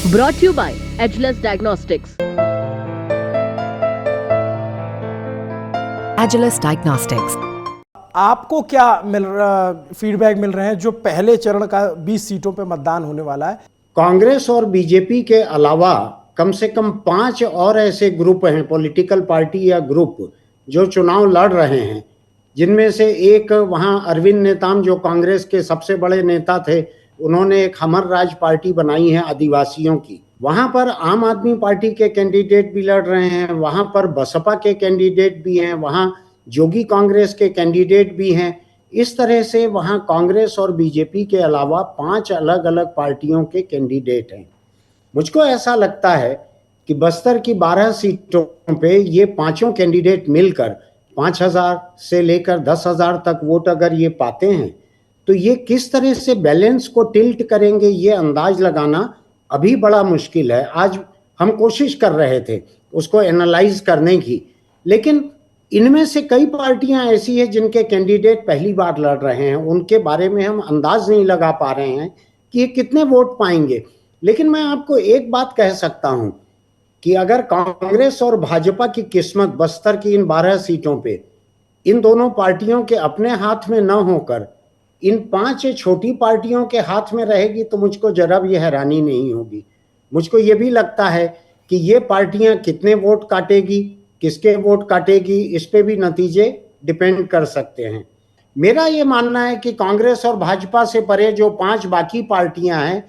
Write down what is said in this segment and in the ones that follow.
Brought to you by Ageless Diagnostics. Ageless Diagnostics. आपको क्या feedback मिल रहे हैं जो पहले चरण का 20 सीटों पे मतदान होने वाला है? कांग्रेस और बीजेपी के अलावा कम से कम 5 और ऐसे ग्रुप हैं, पॉलिटिकल पार्टी या ग्रुप, जो चुनाव लड़ रहे हैं, जिनमें से एक वहां अरविंद नेताम, जो कांग्रेस के सबसे बड़े नेता थे, उन्होंने एक हमर राज पार्टी बनाई है आदिवासियों की। वहां पर आम आदमी पार्टी के कैंडिडेट भी लड़ रहे हैं, वहां पर बसपा के कैंडिडेट भी हैं, वहां जोगी कांग्रेस के कैंडिडेट भी हैं। इस तरह से वहां कांग्रेस और बीजेपी के अलावा 5 अलग अलग पार्टियों के कैंडिडेट हैं। मुझको ऐसा लगता है कि बस्तर की 12 सीटों पे ये पांचों कैंडिडेट मिलकर 5,000 से लेकर 10,000 तक वोट अगर ये पाते हैं, तो ये किस तरह से बैलेंस को टिल्ट करेंगे, ये अंदाज लगाना अभी बड़ा मुश्किल है। आज हम कोशिश कर रहे थे उसको एनालाइज करने की, लेकिन इनमें से कई पार्टियां ऐसी हैं जिनके कैंडिडेट पहली बार लड़ रहे हैं, उनके बारे में हम अंदाज नहीं लगा पा रहे हैं कि ये कितने वोट पाएंगे। लेकिन मैं आपको एक बात कह सकता हूं कि अगर कांग्रेस और भाजपा की किस्मत बस्तर की इन 12 सीटों पे इन दोनों पार्टियों के अपने हाथ में न होकर इन 5 छोटी पार्टियों के हाथ में रहेगी, तो मुझको जरा भी हैरानी नहीं होगी। मुझको ये भी लगता है कि ये पार्टियां कितने वोट काटेगी, किसके वोट काटेगी, इस पे भी नतीजे डिपेंड कर सकते हैं। मेरा ये मानना है कि कांग्रेस और भाजपा से परे जो 5 बाकी पार्टियां हैं,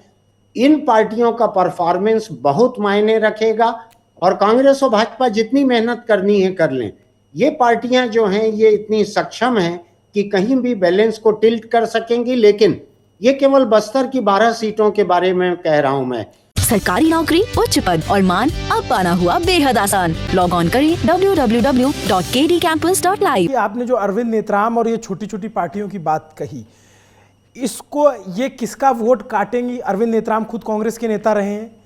इन पार्टियों का परफॉर्मेंस बहुत मायने रखेगा, और कांग्रेस और भाजपा जितनी मेहनत करनी है कर लें। ये पार्टियां जो हैं ये इतनी सक्षम हैं कि कहीं भी बैलेंस को टिल्ट कर सकेंगी, लेकिन ये केवल बस्तर की 12 सीटों के बारे में कह रहा हूं मैं। सरकारी नौकरी, उच्च पद और मान अब पाना हुआ बेहद आसान। लॉग ऑन करें www.kdcampus.live। आपने जो अरविंद नेतराम और ये छोटी छोटी पार्टियों की बात कही, इसको ये किसका वोट काटेंगी? अरविंद नेतराम खुद कांग्रेस के नेता रहे हैं,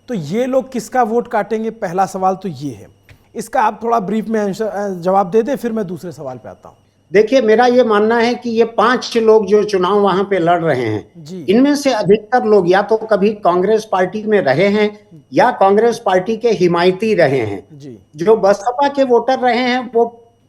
तो ये लोग किसका वोट काटेंगे? पहला सवाल तो ये है। इसका आप थोड़ा ब्रीफ में जवाब दे दें, फिर मैं दूसरे सवाल पे आता हूँ। देखिए, मेरा ये मानना है कि ये 5 लोग जो चुनाव वहां पे लड़ रहे हैं, इनमें से अधिकतर लोग या तो कभी कांग्रेस पार्टी में रहे हैं या कांग्रेस पार्टी के हिमायती रहे हैं। जो बसपा के वोटर रहे हैं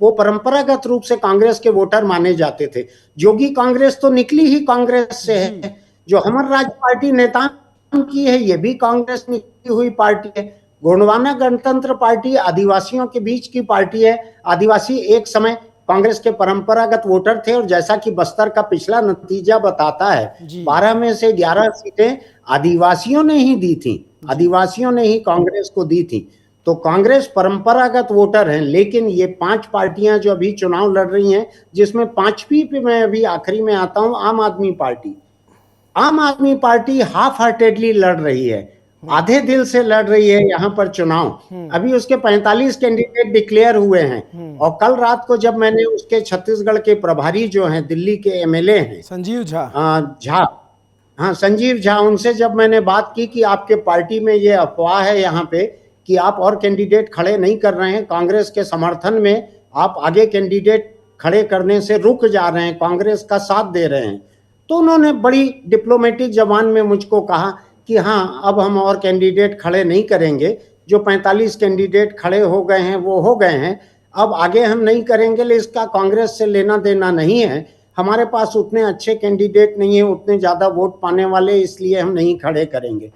वो परंपरागत रूप से कांग्रेस के वोटर माने जाते थे। जोगी कांग्रेस तो निकली ही कांग्रेस से है। जो हमर राज पार्टी नेताम की है, ये भी कांग्रेस निकली हुई पार्टी है। गोंडवाना गणतंत्र पार्टी आदिवासियों के बीच की पार्टी है। आदिवासी एक समय कांग्रेस के परंपरागत वोटर थे, और जैसा कि बस्तर का पिछला नतीजा बताता है, 12 में से 11 सीटें आदिवासियों ने ही दी थी, आदिवासियों ने ही कांग्रेस को दी थी। तो कांग्रेस परंपरागत वोटर हैं। लेकिन ये 5 पार्टियां जो अभी चुनाव लड़ रही हैं, जिसमें 5वीं पे मैं अभी आखिरी में आता हूं, आम आदमी पार्टी। आम आदमी पार्टी हाफ हार्टेडली लड़ रही है, आधे दिल से लड़ रही है यहाँ पर चुनाव। अभी उसके 45 कैंडिडेट डिक्लेयर हुए हैं, और कल रात को जब मैंने उसके छत्तीसगढ़ के प्रभारी जो हैं, दिल्ली के एमएलए हैं संजीव झा, उनसे जब मैंने बात की कि आपके पार्टी में ये अफवाह है यहाँ पे कि आप और कैंडिडेट खड़े नहीं कर रहे हैं, कांग्रेस के समर्थन में आप आगे कैंडिडेट खड़े करने से रुक जा रहे हैं, कांग्रेस का साथ दे रहे हैं, तो उन्होंने बड़ी डिप्लोमेटिक जबान में मुझको कहा कि हाँ, अब हम और कैंडिडेट खड़े नहीं करेंगे। जो 45 कैंडिडेट खड़े हो गए हैं वो हो गए हैं, अब आगे हम नहीं करेंगे। इसका कांग्रेस से लेना देना नहीं है, हमारे पास उतने अच्छे कैंडिडेट नहीं है, उतने ज़्यादा वोट पाने वाले, इसलिए हम नहीं खड़े करेंगे।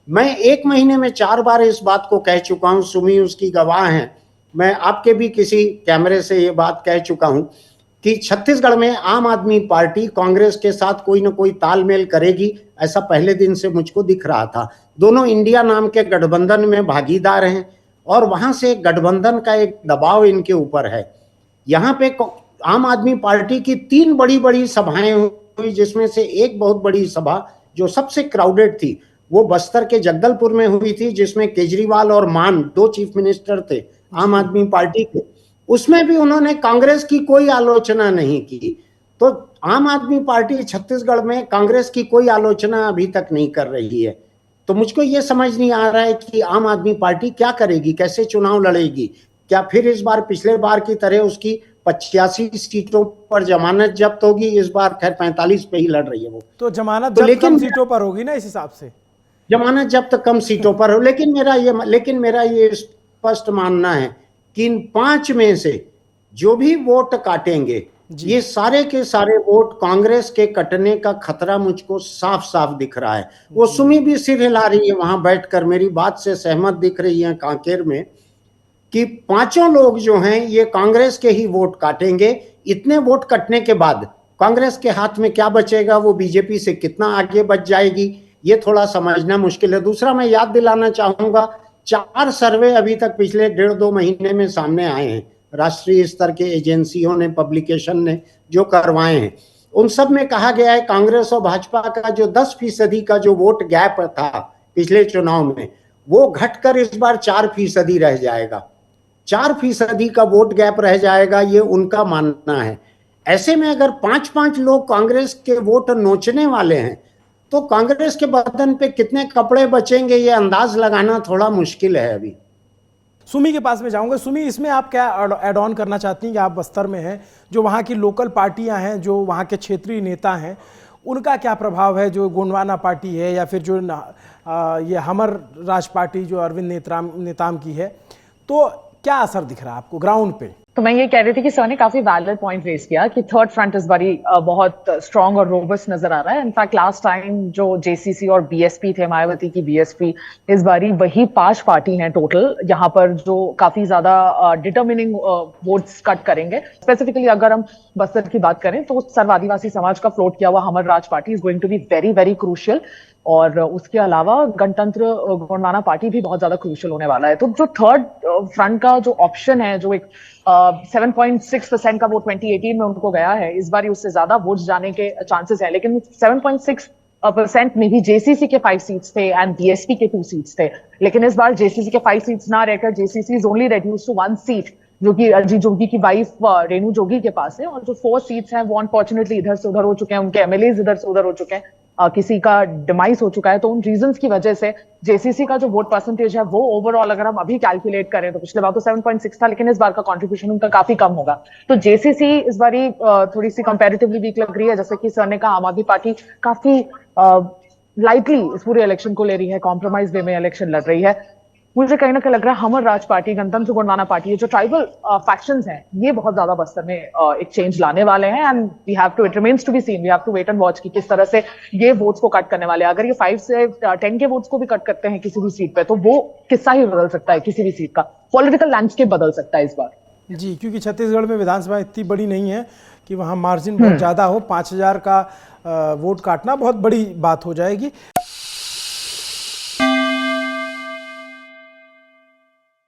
मैं 1 महीने में 4 बार इस बात को कह चुका हूँ, सुमी उसकी गवाह हैं। मैं आपके भी किसी कैमरे से ये बात कह चुका हूँ कि छत्तीसगढ़ में आम आदमी पार्टी कांग्रेस के साथ कोई ना कोई तालमेल करेगी, ऐसा पहले दिन से मुझको दिख रहा था। दोनों इंडिया नाम के गठबंधन में भागीदार हैं, और वहां से गठबंधन का एक दबाव इनके ऊपर है। यहाँ पे आम आदमी पार्टी की 3 बड़ी बड़ी सभाएं हुई, जिसमें से एक बहुत बड़ी सभा जो सबसे क्राउडेड थी, वो बस्तर के जगदलपुर में हुई थी, जिसमें केजरीवाल और मान 2 चीफ मिनिस्टर थे आम आदमी पार्टी के। उसमें भी उन्होंने कांग्रेस की कोई आलोचना नहीं की। तो आम आदमी पार्टी छत्तीसगढ़ में कांग्रेस की कोई आलोचना अभी तक नहीं कर रही है। तो मुझको ये समझ नहीं आ रहा है कि आम आदमी पार्टी क्या करेगी, कैसे चुनाव लड़ेगी। क्या फिर इस बार पिछले बार की तरह उसकी 85 सीटों पर जमानत जब्त होगी? इस बार खैर 45 पे ही लड़ रही है वो। तो जमानत जब्त कम सीटों पर होगी ना इस हिसाब से? जमानत जब्त कम सीटों पर हो। लेकिन मेरा ये स्पष्ट मानना है कि इन 5 में से जो भी वोट काटेंगे, ये सारे के सारे वोट कांग्रेस के कटने का खतरा मुझको साफ साफ दिख रहा है। वो सुमी भी सिर हिला रही है वहां बैठकर, मेरी बात से सहमत दिख रही है कांकेर में, कि 5 लोग जो हैं ये कांग्रेस के ही वोट काटेंगे। इतने वोट कटने के बाद कांग्रेस के हाथ में क्या बचेगा, वो बीजेपी से कितना आगे बच जाएगी, ये थोड़ा समझना मुश्किल है। दूसरा, मैं याद दिलाना चाहूंगा, 4 सर्वे अभी तक पिछले 1.5-2 महीने में सामने आए हैं, राष्ट्रीय स्तर के एजेंसियों ने, पब्लिकेशन ने जो करवाए हैं, उन सब में कहा गया है कांग्रेस और भाजपा का जो 10% का जो वोट गैप था पिछले चुनाव में, वो घटकर इस बार 4% रह जाएगा। 4% का वोट गैप रह जाएगा, ये उनका मानना है। ऐसे में अगर 5-5 लोग कांग्रेस के वोट नोचने वाले हैं, तो कांग्रेस के बदन पे कितने कपड़े बचेंगे, ये अंदाज लगाना थोड़ा मुश्किल है अभी। सुमी के पास में जाऊंगा। सुमी, इसमें आप क्या ऐड ऑन करना चाहती हैं कि आप बस्तर में हैं, जो वहाँ की लोकल पार्टियां हैं, जो वहाँ के क्षेत्रीय नेता हैं, उनका क्या प्रभाव है? जो गोंडवाना पार्टी है या फिर जो ये हमर राज पार्टी जो अरविंद नेताम की है, तो क्या असर दिख रहा है आपको ग्राउंड पे? तो मैं ये कह रही थी कि सर ने काफी वैलिड पॉइंट रेज किया कि थर्ड फ्रंट इस बारी बहुत स्ट्रांग और रोबस्ट नजर आ रहा है। इनफैक्ट लास्ट टाइम जो जेसीसी और बीएसपी थे, मायावती की बीएसपी, इस बारी वही 5 पार्टी हैं टोटल यहाँ पर जो काफी ज्यादा डिटर्मिनिंग वोट्स कट करेंगे। स्पेसिफिकली अगर हम बस्तर की बात करें तो सर्व आदिवासी समाज का फ्लोट किया हुआ Hamar Raj party is going to be very very crucial, और उसके अलावा गणतंत्र गोंडवाना पार्टी भी बहुत ज्यादा क्रूशियल होने वाला है। तो जो थर्ड फ्रंट का जो ऑप्शन है, जो एक 7.6% का वोट 2018 में उनको गया है, इस बार उससे ज्यादा वोट्स जाने के चांसेस है। लेकिन 7.6% में भी जेसीसी के 5 सीट्स थे एंड बीएसपी के 2 सीट्स थे। लेकिन इस बार जेसीसी के 5 सीट्स ना रहकर JCC is only reduce to 1 seat, जो कि अजीत जोगी की वाइफ रेणु जोगी के पास है। और जो 4 सीट्स हैं वो अनफॉर्चुनेटली इधर से उधर हो चुके हैं, उनके एमएलए इधर से उधर हो चुके हैं, किसी का डिमाइस हो चुका है। तो उन रीजंस की वजह से जेसीसी का जो वोट परसेंटेज है वो ओवरऑल अगर हम अभी कैलकुलेट करें तो पिछले बार तो 7.6 था, लेकिन इस बार का कंट्रीब्यूशन उनका काफी कम होगा। तो जेसीसी इस बारी थोड़ी सी कंपैरेटिवली वीक लग रही है। जैसे कि सर ने कहा, आम आदमी पार्टी काफी लाइटली इस पूरे इलेक्शन को ले रही है, कॉम्प्रोमाइज वे में इलेक्शन लड़ रही है। मुझे कहीं ना कहीं लग रहा है हमर राज पार्टी, गणतंत्र गोंडवाना पार्टी, ये जो ट्राइबल फैक्शंस हैं, ये बहुत ज्यादा बस्तर में एक चेंज लाने वाले हैं। And we have to, it remains to be seen, we have to wait and watch कि किस तरह से ये वोट्स को कट करने वाले हैं। अगर ये 5 से 10 के वोट्स को भी कट करते हैं किसी भी सीट पे, तो वो किस्सा ही बदल सकता है, किसी भी सीट का पॉलिटिकल लैंडस्केप बदल सकता है इस बार। जी, क्योंकि छत्तीसगढ़ में विधानसभा इतनी बड़ी नहीं है कि वहाँ मार्जिन बहुत ज़्यादा हो। 5,000 का वोट काटना बहुत बड़ी बात हो जाएगी।